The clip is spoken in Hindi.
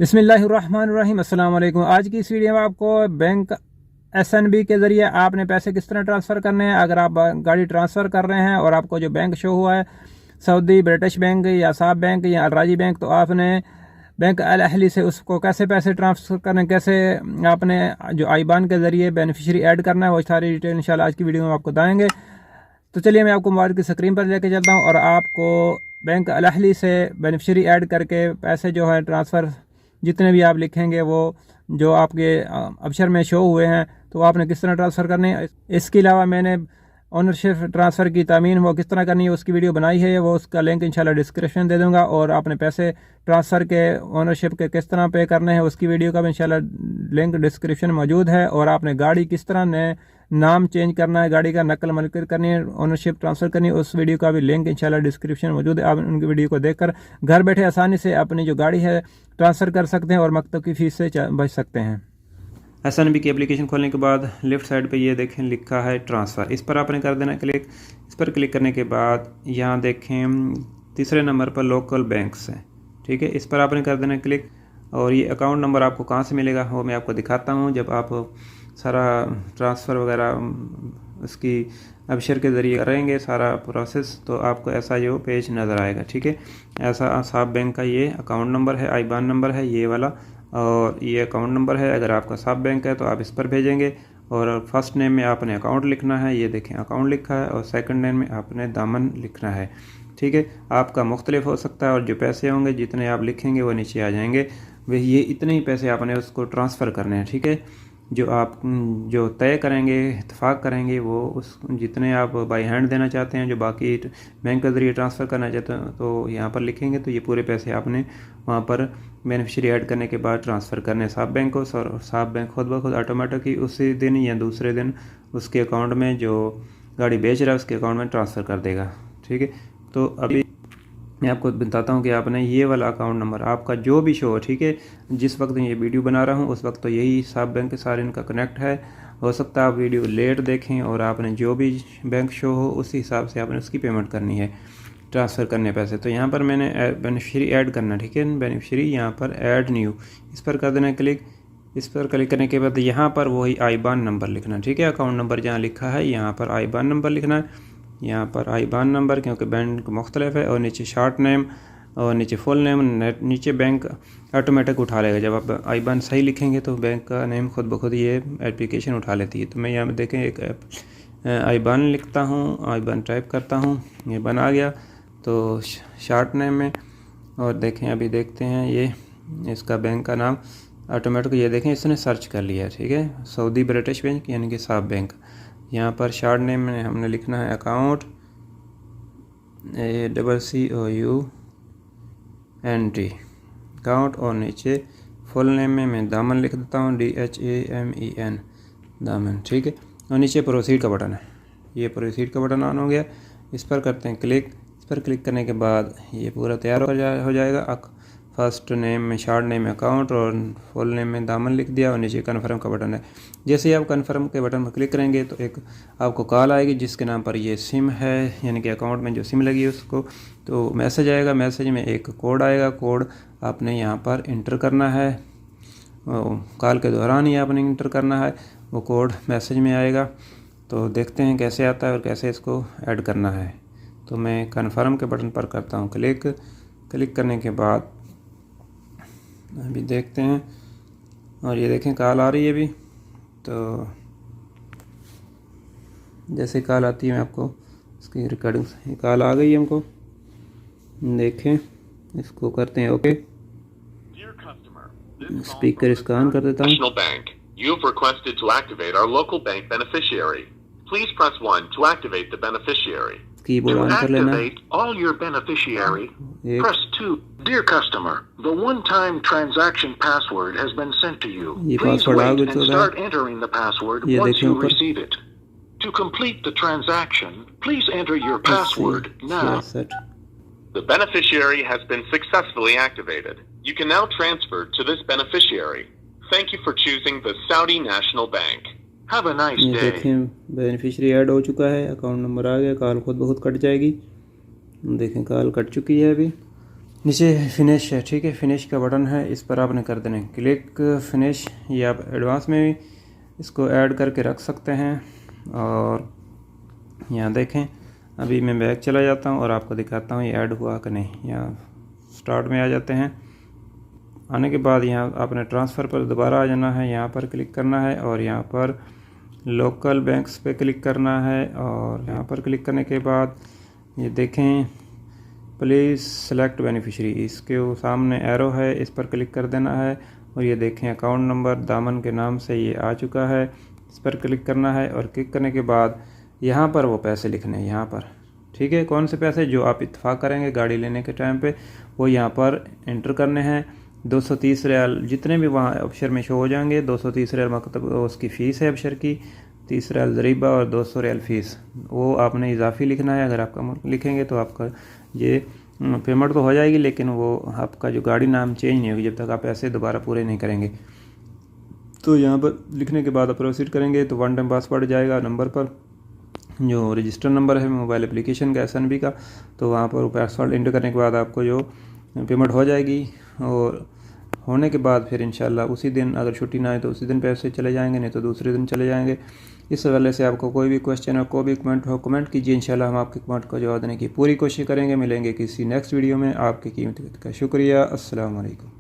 बिस्मिल्लाहिर्रहमानिर्रहीम। अस्सलाम वालेकुम। आज की इस वीडियो में आपको बैंक एसएनबी के ज़रिए आपने पैसे किस तरह ट्रांसफ़र करने हैं। अगर आप गाड़ी ट्रांसफ़र कर रहे हैं और आपको जो बैंक शो हुआ है सऊदी ब्रिटिश बैंक या साब बैंक या अलराजी बैंक, तो आपने बैंक अल अहली से उसको कैसे पैसे ट्रांसफ़र करने, कैसे आपने जो आईबान के ज़रिए बेनिफिशरी ऐड करना है, वो सारी डिटेल इंशाल्लाह आज की वीडियो में आपको बताएंगे। तो चलिए मैं आपको मोबाइल की स्क्रीन पर लेके चलता हूँ और आपको बैंक अल अहली से बेनिफिशरी ऐड करके पैसे जो है ट्रांसफ़र जितने भी आप लिखेंगे वो जो आपके अबशर में शो हुए हैं तो आपने किस तरह ट्रांसफ़र करने हैं। इसके अलावा मैंने ओनरशिप ट्रांसफ़र की तामीन वो किस तरह करनी है उसकी वीडियो बनाई है, वो उसका लिंक इंशाल्लाह डिस्क्रिप्शन दे दूंगा। और आपने पैसे ट्रांसफ़र के ओनरशिप के किस तरह पे करने हैं उसकी वीडियो का भी इंशाल्लाह लिंक डिस्क्रिप्शन मौजूद है। और आपने गाड़ी किस तरह ने नाम चेंज करना है, गाड़ी का नकल मलकियत करनी है, ओनरशिप ट्रांसफ़र करनी है, उस वीडियो का भी लिंक इंशाल्लाह डिस्क्रिप्शन मौजूद है। आप उनकी वीडियो को देखकर घर बैठे आसानी से अपनी जो गाड़ी है ट्रांसफ़र कर सकते हैं और मकतब की फ़ीस से बच सकते हैं। एसएनबी की एप्लीकेशन खोलने के बाद लेफ़्ट साइड पे ये देखें लिखा है ट्रांसफ़र, इस पर आपने कर देना क्लिक। इस पर क्लिक करने के बाद यहाँ देखें तीसरे नंबर पर लोकल बैंक्स है, ठीक है, इस पर आपने कर देना क्लिक। और ये अकाउंट नंबर आपको कहाँ से मिलेगा वो मैं आपको दिखाता हूँ। जब आप सारा ट्रांसफ़र वगैरह उसकी अबशर के ज़रिए करेंगे सारा प्रोसेस, तो आपको ऐसा जो पेज नज़र आएगा, ठीक है। ऐसा साब बैंक का ये अकाउंट नंबर है, आईबान नंबर है ये वाला, और ये अकाउंट नंबर है। अगर आपका साब बैंक है तो आप इस पर भेजेंगे। और फर्स्ट नेम में आपने अकाउंट लिखना है, ये देखें अकाउंट लिखा है, और सेकंड नेम में आपने दामन लिखना है, ठीक है। आपका मुख्तलिफ हो सकता है और जो पैसे होंगे जितने आप लिखेंगे वो नीचे आ जाएंगे। वे ये इतने ही पैसे आपने उसको ट्रांसफ़र करने हैं, ठीक है। जो आप जो तय करेंगे, इत्तेफाक करेंगे, वो उस जितने आप बाई हैंड देना चाहते हैं, जो बाकी बैंक के ज़रिए ट्रांसफ़र करना चाहते हैं, तो यहाँ पर लिखेंगे तो ये पूरे पैसे आपने वहाँ पर बेनिफिशियरी ऐड करने के बाद ट्रांसफ़र करने साब बैंक को। और साब बैंक खुद ब खुद ऑटोमेटिक ही उसी दिन या दूसरे दिन उसके अकाउंट में जो गाड़ी बेच रहा है उसके अकाउंट में ट्रांसफ़र कर देगा, ठीक है। तो अभी मैं आपको बताता हूँ कि आपने ये वाला अकाउंट नंबर आपका जो भी शो हो, ठीक है, जिस वक्त ये वीडियो बना रहा हूँ उस वक्त तो यही साब बैंक के सारे इनका कनेक्ट है। हो सकता है आप वीडियो लेट देखें और आपने जो भी बैंक शो हो उसी हिसाब से आपने उसकी पेमेंट करनी है, ट्रांसफ़र करने पैसे। तो यहाँ पर मैंने बेनिफिशरी ऐड करना, ठीक है, बेनिफिशरी यहाँ पर ऐड न्यू, इस पर कर देना क्लिक। इस पर क्लिक करने के बाद यहाँ पर वही आईबान नंबर लिखना, ठीक है। अकाउंट नंबर जहाँ लिखा है यहाँ पर आईबान नंबर लिखना है, यहाँ पर आईबान नंबर, क्योंकि बैंक मुख्तलिफ है। और नीचे शॉर्ट नेम और नीचे फुल नेम, नीचे बैंक ऑटोमेटिक उठा लेगा। जब आप आईबान सही लिखेंगे तो बैंक का नेम खुद ब खुद ये एप्लीकेशन उठा लेती है। तो मैं यहाँ देखें एक आईबान लिखता हूँ, आईबान टाइप करता हूँ, ये बना गया तो शॉर्ट नेम में। और देखें अभी देखते हैं ये इसका बैंक का नाम ऑटोमेटिक, ये देखें इसने सर्च कर लिया, ठीक है, सऊदी ब्रिटिश बैंक यानी कि साब बैंक। यहाँ पर शॉर्ट नेम में हमने लिखना है अकाउंट ACCOUNT अकाउंट, और नीचे फुल नेम में मैं दामन लिख देता हूँ DHAMEN दामन, ठीक है। और नीचे प्रोसीड का बटन है, ये प्रोसीड का बटन ऑन हो गया, इस पर करते हैं क्लिक। इस पर क्लिक करने के बाद ये पूरा तैयार हो जाएगा। फर्स्ट नेम में शॉर्ट नेम में अकाउंट और फुल नेम में दामन लिख दिया, और नीचे कन्फर्म का बटन है। जैसे ही आप कन्फर्म के बटन पर क्लिक करेंगे तो एक आपको कॉल आएगी जिसके नाम पर ये सिम है, यानी कि अकाउंट में जो सिम लगी है उसको, तो मैसेज आएगा। मैसेज में एक कोड आएगा, कोड आपने यहाँ पर इंटर करना है, कॉल के दौरान ही आपने इंटर करना है, वो कोड मैसेज में आएगा। तो देखते हैं कैसे आता है और कैसे इसको ऐड करना है। तो मैं कन्फर्म के बटन पर करता हूँ क्लिक। क्लिक करने के बाद अभी देखते हैं, और ये देखें कॉल आ रही है अभी। तो जैसे कॉल आती है मैं आपको इसकी रिकॉर्डिंग, कॉल आ गई है हमको, देखें इसको करते हैं ओके। स्पीकर इसका ऑन कर देता हूँ। National Bank, you've requested to activate our local bank beneficiary. Please press 1 to activate the beneficiary. Keyboard To on कर लेना। activate all your beneficiary, एक press 2. Dear customer, the one-time transaction password has been sent to you. ये Please पासवर्ड आ wait गया and start entering the password ये once देखें you ऊपर। receive it. To complete the transaction, please enter your password now. 66। The beneficiary has been successfully activated. You can now transfer to this beneficiary. Thank you for choosing the Saudi National Bank. Have a nice ये day. देखें बेनिफिशियरी ऐड हो चुका है, अकाउंट नंबर आ गया, कॉल खुद ब खुद कट जाएगी। देखें कॉल कट चुकी है अभी। नीचे फिनिश है, ठीक है, फिनिश का बटन है, इस पर आपने कर देना क्लिक फिनिश। ये आप एडवांस में भी इसको ऐड करके रख सकते हैं। और यहाँ देखें, अभी मैं बैक चला जाता हूँ और आपको दिखाता हूँ ये ऐड हुआ कि नहीं। यहाँ स्टार्ट में आ जाते हैं। आने के बाद यहाँ आपने ट्रांसफ़र पर दोबारा आ जाना है, यहाँ पर क्लिक करना है और यहाँ पर लोकल बैंक्स पे क्लिक करना है। और यहाँ पर क्लिक करने के बाद ये देखें प्लीज़ सेलेक्ट बेनिफिशरी, इसके सामने एरो है, इस पर क्लिक कर देना है। और ये देखें अकाउंट नंबर दामन के नाम से ये आ चुका है, इस पर क्लिक करना है। और क्लिक करने के बाद यहाँ पर वो पैसे लिखने हैं, यहाँ पर, ठीक है, कौन से पैसे जो आप इत्तेफाक करेंगे गाड़ी लेने के टाइम पे वो यहाँ पर एंटर करने हैं। 230 रियाल जितने भी वहाँ अबशर में शो हो जाएंगे, 230 रियाल मतलब उसकी फ़ीस है अबशर की, 30 रियाल ज़रीबा और 200 रियाल फ़ीस, वो आपने इजाफी लिखना है। अगर आप कम लिखेंगे तो आपका ये पेमेंट तो हो जाएगी, लेकिन वो आपका जो गाड़ी नाम चेंज नहीं होगी जब तक आप पैसे दोबारा पूरे नहीं करेंगे। तो यहाँ पर लिखने के बाद आप प्रोसीड करेंगे तो 1 टाइम पासवर्ड जाएगा नंबर पर, जो रजिस्टर नंबर है मोबाइल एप्लीकेशन का SNB का। तो वहाँ पर पासवर्ड एंटर करने के बाद आपको जो पेमेंट हो जाएगी। और होने के बाद फिर इंशाल्लाह उसी दिन, अगर छुट्टी ना आए तो उसी दिन पैसे चले जाएंगे, नहीं तो दूसरे दिन चले जाएंगे। इस हवाले से आपको कोई भी क्वेश्चन हो, कोई भी कमेंट हो, कमेंट कीजिए, इंशाल्लाह हम आपके कमेंट को जवाब देने की पूरी कोशिश करेंगे। मिलेंगे किसी नेक्स्ट वीडियो में। आपकी कीमती वक्त का शुक्रिया। अस्सलाम वालेकुम।